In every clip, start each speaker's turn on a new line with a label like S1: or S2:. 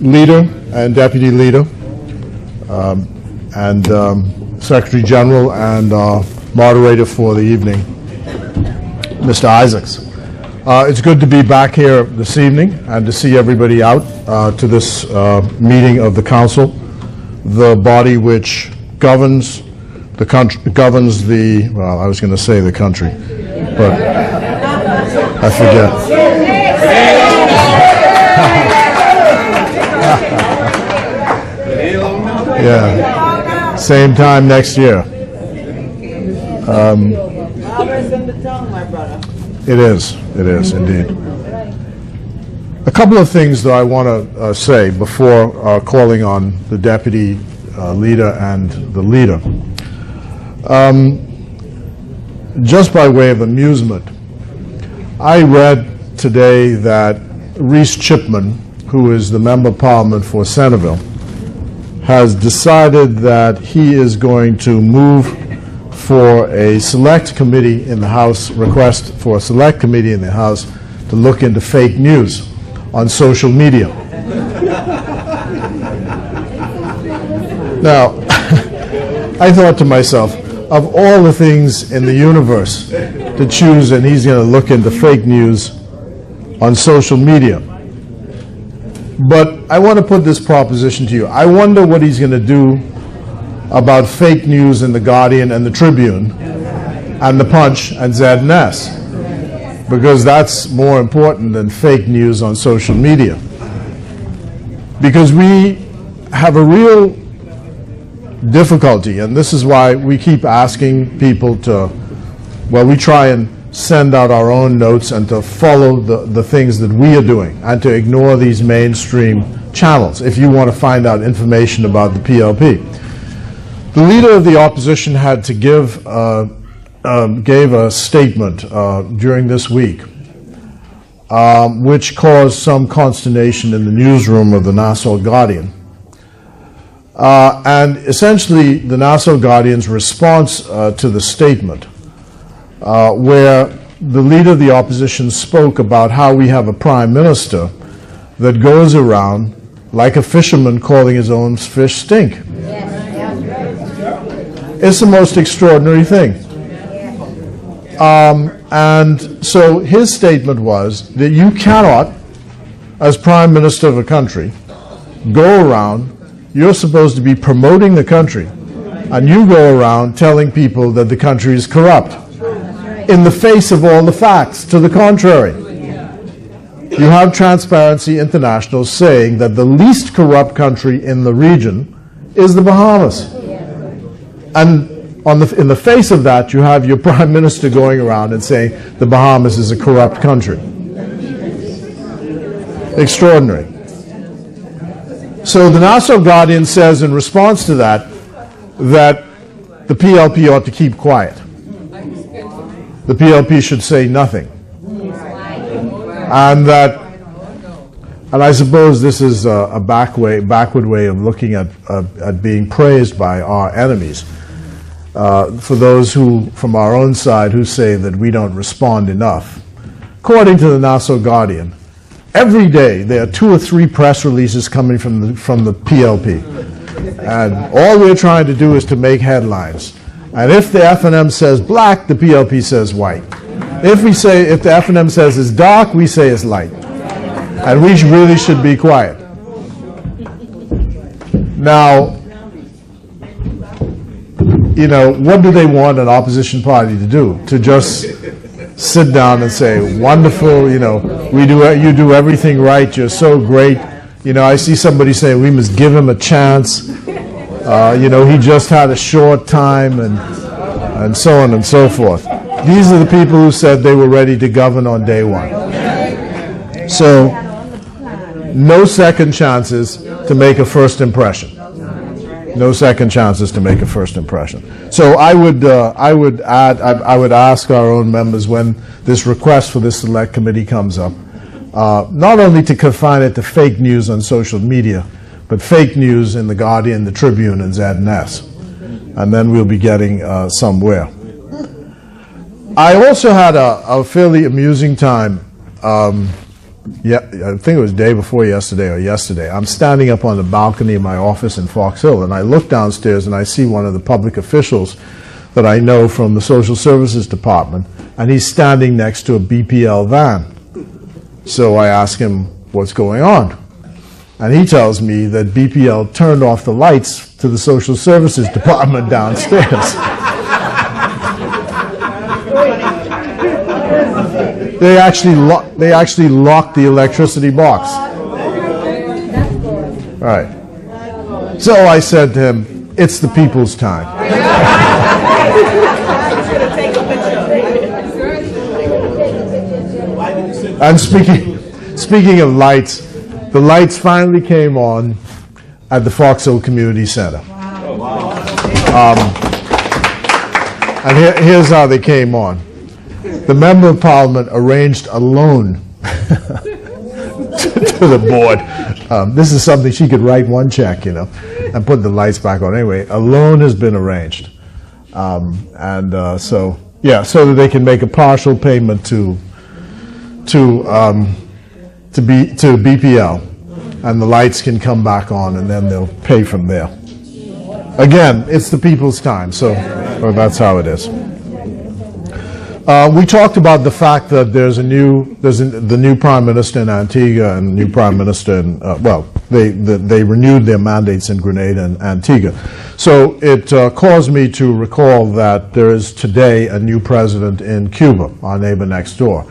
S1: Leader and Deputy Leader, and Secretary General and moderator for the evening, Mr. Isaacs. It's good to be back here this evening and to see everybody out to this meeting of the Council, the body which governs the country, well, I was going to say the country, but I forget. Yeah, same time next year. It is indeed. A couple of things that I want to say before calling on the Deputy Leader and the Leader. Just by way of amusement, I read today that Reece Chipman, who is the Member of Parliament for Centreville, has decided that he is going to move for a select committee in the House, request for a select committee in the House to look into fake news on social media. Now, I thought to myself, of all the things in the universe to choose, and he's going to look into fake news on social media. But I want to put this proposition to you. I wonder what he's going to do about fake news in The Guardian and The Tribune and The Punch and Z&S, because that's more important than fake news on social media. Because we have a real difficulty, and this is why we keep asking people to, well, we try and send out our own notes and to follow the things that we are doing and to ignore these mainstream channels if you want to find out information about the PLP. The Leader of the Opposition had to gave a statement during this week which caused some consternation in the newsroom of the Nassau Guardian. And essentially the Nassau Guardian's response to the statement where the Leader of the Opposition spoke about how we have a Prime Minister that goes around like a fisherman calling his own fish stink. It's the most extraordinary thing. And so his statement was that you cannot, as Prime Minister of a country, go around, you're supposed to be promoting the country, and you go around telling people that the country is corrupt, in the face of all the facts to the contrary. You have Transparency International saying that the least corrupt country in the region is the Bahamas. And in the face of that, you have your Prime Minister going around and saying the Bahamas is a corrupt country. Extraordinary. So the Nassau Guardian says in response to that, that the PLP ought to keep quiet. The PLP should say nothing. And that, and I suppose this is a backward way of looking at being praised by our enemies. For those who, from our own side, who say that we don't respond enough. According to the Nassau Guardian, every day there are 2 or 3 press releases coming from the PLP. And all we're trying to do is to make headlines. And if the FNM says black, the PLP says white. If the FNM says it's dark, we say it's light. And we really should be quiet. Now, you know, what do they want an opposition party to do? To just sit down and say, wonderful, you know, you do everything right, you're so great. You know, I see somebody saying we must give him a chance. You know, he just had a short time, and so on and so forth. These are the people who said they were ready to govern on day one. So, no second chances to make a first impression. No second chances to make a first impression. So I would ask our own members when this request for this select committee comes up, not only to confine it to fake news on social media, but fake news in The Guardian, The Tribune, and Z&S. And then we'll be getting somewhere. I also had a fairly amusing time yeah, I think it was day before yesterday or yesterday, I'm standing up on the balcony of my office in Fox Hill, and I look downstairs and I see one of the public officials that I know from the Social Services Department, and he's standing next to a BPL van. So I ask him, what's going on? And he tells me that BPL turned off the lights to the Social Services Department downstairs. They actually locked the electricity box. Right. So I said to him, it's the people's time. And speaking of lights, the lights finally came on at the Fox Hill Community Center. And here's how they came on. The Member of Parliament arranged a loan to the board. This is something she could write one check, and put the lights back on. Anyway, a loan has been arranged. So that they can make a partial payment to BPL, and the lights can come back on, and then they'll pay from there. Again, it's the people's time, so that's how it is. We talked about the fact that there's the new Prime Minister in Antigua and the new Prime Minister in, they renewed their mandates in Grenada and Antigua. So it caused me to recall that there is today a new president in Cuba, our neighbor next door,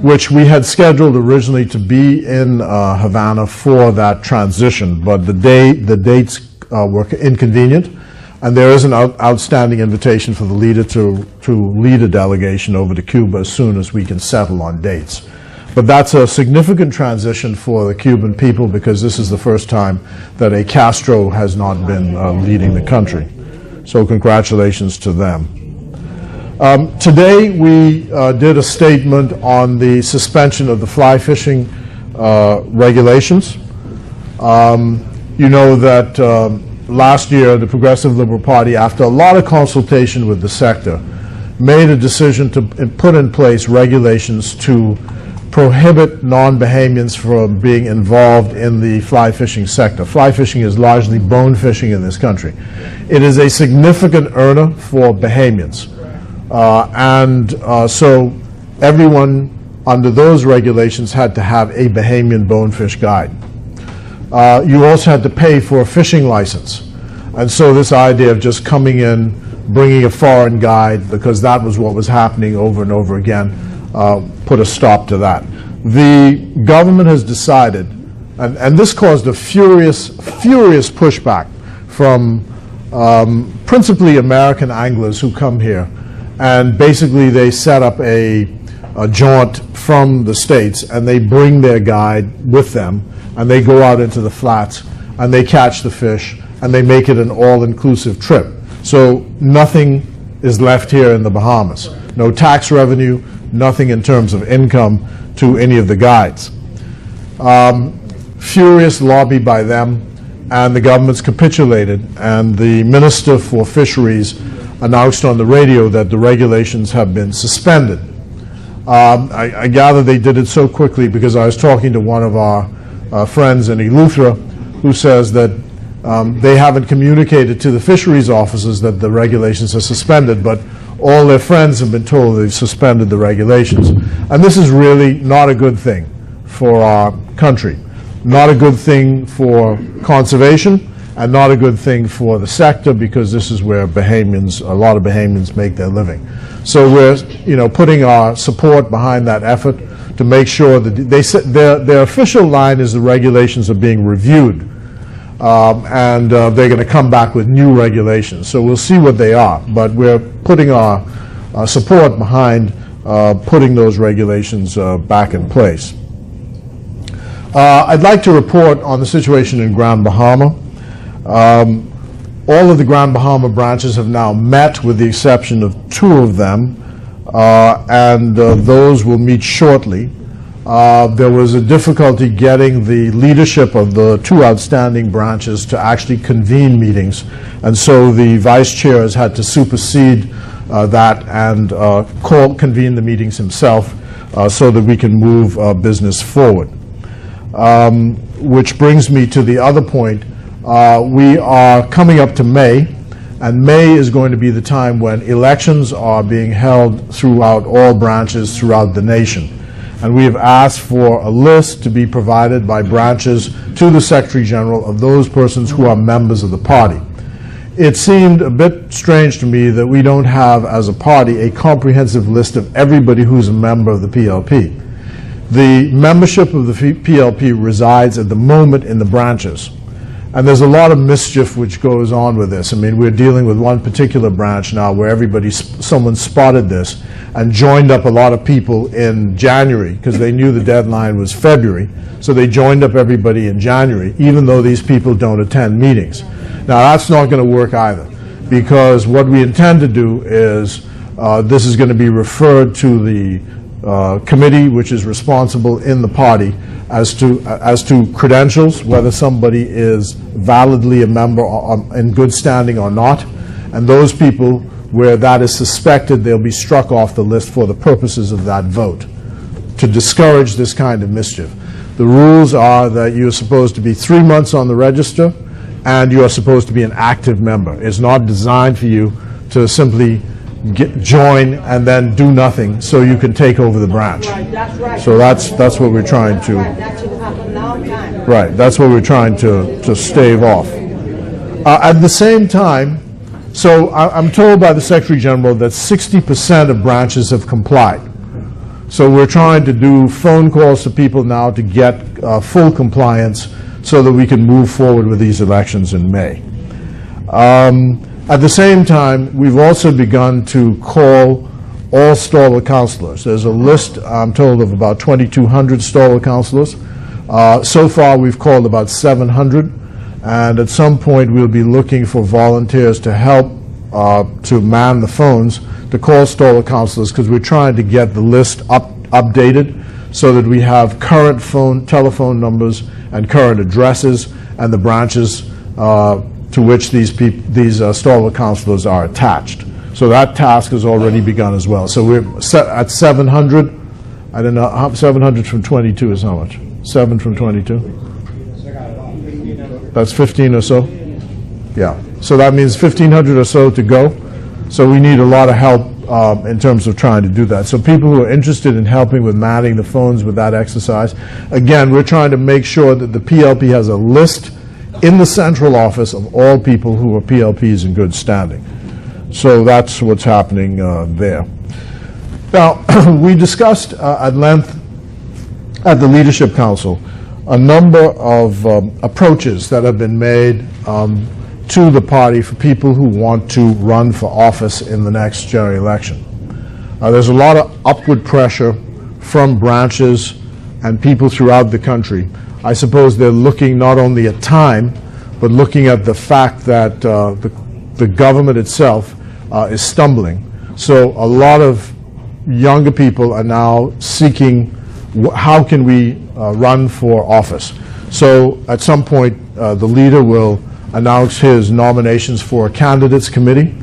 S1: which we had scheduled originally to be in Havana for that transition, but the dates were inconvenient. And there is an outstanding invitation for the leader to lead a delegation over to Cuba as soon as we can settle on dates. But that's a significant transition for the Cuban people, because this is the first time that a Castro has not been leading the country. So congratulations to them. Today we did a statement on the suspension of the fly fishing regulations. You know that last year, the Progressive Liberal Party, after a lot of consultation with the sector, made a decision to put in place regulations to prohibit non-Bahamians from being involved in the fly fishing sector. Fly fishing is largely bone fishing in this country. It is a significant earner for Bahamians. So everyone under those regulations had to have a Bahamian bonefish guide. You also had to pay for a fishing license. And so this idea of just coming in, bringing a foreign guide, because that was what was happening over and over again, put a stop to that. The government has decided, and this caused a furious pushback from principally American anglers who come here. And basically they set up a jaunt from the States, and they bring their guide with them, and they go out into the flats, and they catch the fish, and they make it an all-inclusive trip. So nothing is left here in the Bahamas. No tax revenue, nothing in terms of income to any of the guides. Furious lobby by them, and the government's capitulated, and the Minister for Fisheries announced on the radio that the regulations have been suspended. I gather they did it so quickly because I was talking to one of our friends in Eleuthera, who says that they haven't communicated to the fisheries officers that the regulations are suspended, but all their friends have been told they've suspended the regulations. And this is really not a good thing for our country, not a good thing for conservation, and not a good thing for the sector, because this is where Bahamians, a lot of Bahamians make their living. So we're, putting our support behind that effort to make sure that their official line is the regulations are being reviewed, and they're going to come back with new regulations. So we'll see what they are, but we're putting our support behind putting those regulations back in place. I'd like to report on the situation in Grand Bahama. All of the Grand Bahama branches have now met, with the exception of 2 of them, and those will meet shortly. There was a difficulty getting the leadership of the 2 outstanding branches to actually convene meetings, and so the vice chair has had to supersede that and convene the meetings himself. so that we can move business forward. Which brings me to the other point. We are coming up to May, and May is going to be the time when elections are being held throughout all branches throughout the nation. And we have asked for a list to be provided by branches to the Secretary General of those persons who are members of the party. It seemed a bit strange to me that we don't have, as a party, a comprehensive list of everybody who's a member of the PLP. The membership of the PLP resides at the moment in the branches. And there's a lot of mischief which goes on with this. I mean, we're dealing with one particular branch now where someone spotted this and joined up a lot of people in January because they knew the deadline was February. So they joined up everybody in January, even though these people don't attend meetings. Now, that's not going to work either, because what we intend to do is this is going to be referred to the committee which is responsible in the party as to credentials, whether somebody is validly a member in good standing or not. And those people where that is suspected, they'll be struck off the list for the purposes of that vote, to discourage this kind of mischief. The rules are that you're supposed to be 3 months on the register, and you are supposed to be an active member. It's not designed for you to simply join and then do nothing so you can take over the branch.
S2: Right, that's right.
S1: So that's what we're trying to.
S2: Right, that should happen long time.
S1: Right, that's what we're trying to stave off. At the same time, so I'm told by the Secretary General that 60% of branches have complied. So we're trying to do phone calls to people now to get full compliance so that we can move forward with these elections in May. At the same time, we've also begun to call all stalwart councillors. There's a list, I'm told, of about 2,200 stalwart councillors. So far, we've called about 700, and at some point, we'll be looking for volunteers to help to man the phones to call stalwart councillors, because we're trying to get the list updated so that we have current telephone numbers and current addresses and the branches to which these stalwart councillors are attached. So that task has already begun as well. So we're at 700. I don't know, 700 from 22 is how much? 7 from 22? That's 15 or so? Yeah. So that means 1,500 or so to go. So we need a lot of help in terms of trying to do that. So people who are interested in helping with manning the phones with that exercise, again, we're trying to make sure that the PLP has a list in the central office of all people who are PLPs in good standing. So that's what's happening there. Now, we discussed at length at the Leadership Council a number of approaches that have been made to the party for people who want to run for office in the next general election. There's a lot of upward pressure from branches and people throughout the country. I suppose they're looking not only at time, but looking at the fact that the government itself is stumbling. So a lot of younger people are now seeking how can we run for office. So at some point, the leader will announce his nominations for a candidates committee.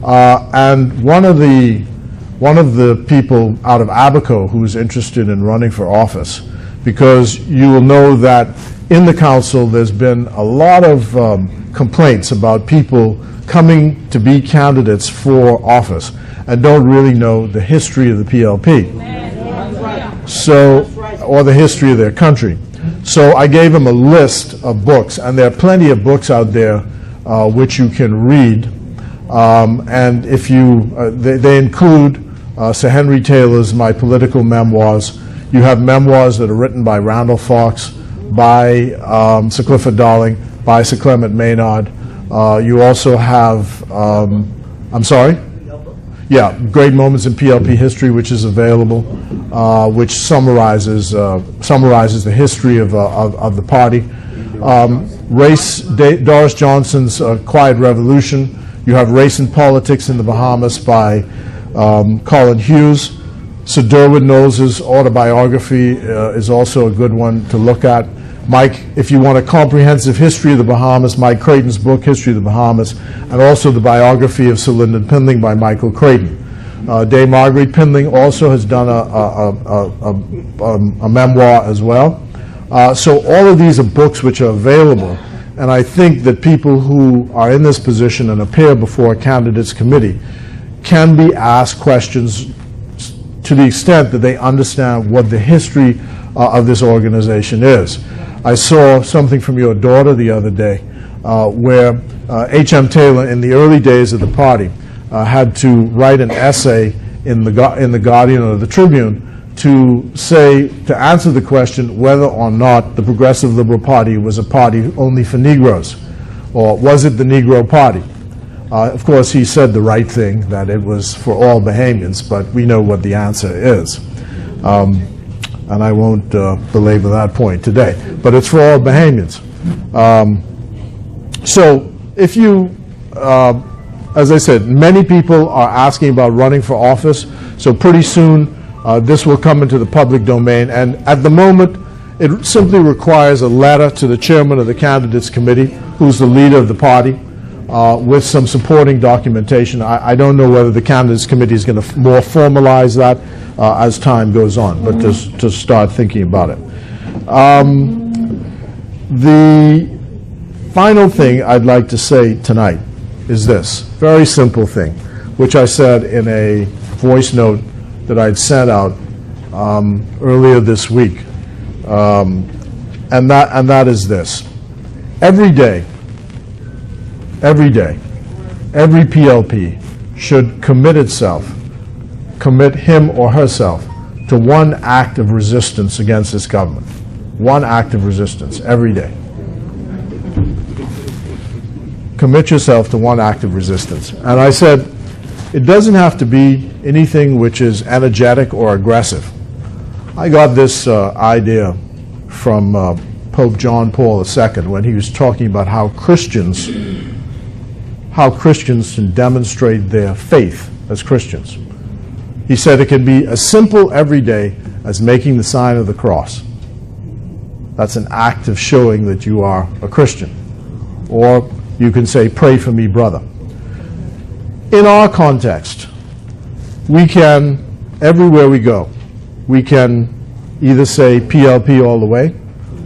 S1: And one of the people out of Abaco who's interested in running for office, because you will know that in the council there's been a lot of complaints about people coming to be candidates for office and don't really know the history of the PLP, or the history of their country. So I gave them a list of books, and there are plenty of books out there which you can read. And if they include Sir Henry Taylor's My Political Memoirs. You have memoirs that are written by Randall Fox, by Sir Clifford Darling, by Sir Clement Maynard. You also have, I'm sorry? Yeah, Great Moments in PLP History, which is available, which summarizes the history of the party. Doris Johnson's Quiet Revolution. You have Race and Politics in the Bahamas by Colin Hughes. Sir Derwent Knowles's autobiography is also a good one to look at. Mike, if you want a comprehensive history of the Bahamas, Mike Creighton's book, History of the Bahamas, and also the biography of Sir Lyndon Pindling by Michael Creighton. Dame Marguerite Pindling also has done a memoir as well. So all of these are books which are available, and I think that people who are in this position and appear before a candidates committee can be asked questions to the extent that they understand what the history of this organization is. I saw something from your daughter the other day where H.M. Taylor, in the early days of the party, had to write an essay in the Guardian or the Tribune to answer the question whether or not the Progressive Liberal Party was a party only for Negroes, or was it the Negro Party? Of course, he said the right thing, that it was for all Bahamians, but we know what the answer is. And I won't belabor that point today, but it's for all Bahamians. So if you, as I said, many people are asking about running for office, so pretty soon this will come into the public domain, and at the moment it simply requires a letter to the chairman of the candidates committee, who's the leader of the party, with some supporting documentation. I don't know whether the candidates committee is going to more formalize that as time goes on, but to start thinking about it. The final thing I'd like to say tonight is this very simple thing, which I said in a voice note that I'd sent out earlier this week, and that is this: every day, every PLP should commit him or herself to one act of resistance against this government. One act of resistance every day. Commit yourself to one act of resistance. And I said, it doesn't have to be anything which is energetic or aggressive. I got this idea from Pope John Paul II when he was talking about how Christians can demonstrate their faith as Christians. He said it can be as simple every day as making the sign of the cross. That's an act of showing that you are a Christian. Or you can say, pray for me, brother. In our context, we can, everywhere we go, we can either say PLP all the way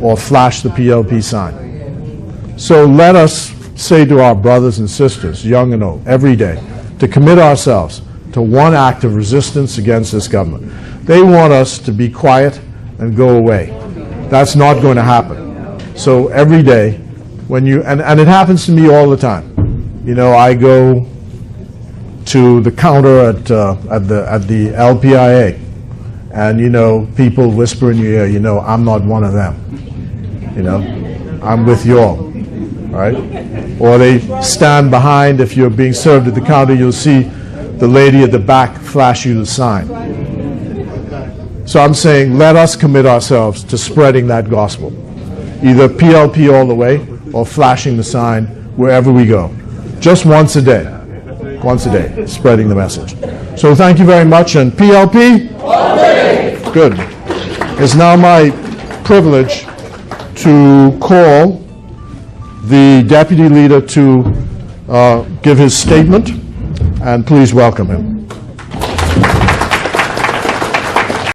S1: or flash the PLP sign. So let us say to our brothers and sisters, young and old, every day, to commit ourselves to one act of resistance against this government. They want us to be quiet and go away. That's not going to happen. So every day, when you, and it happens to me all the time. You know, I go to the counter at the LPIA, and you know, people whisper in your ear, you know, I'm not one of them. You know, I'm with you all, right? Or they stand behind. If you're being served at the counter, you'll see the lady at the back flash you the sign. So I'm saying, let us commit ourselves to spreading that gospel, either PLP all the way or flashing the sign wherever we go. Just once a day, spreading the message. So thank you very much, and PLP? Good. It's now my privilege to call the Deputy Leader to give his statement, and please welcome him.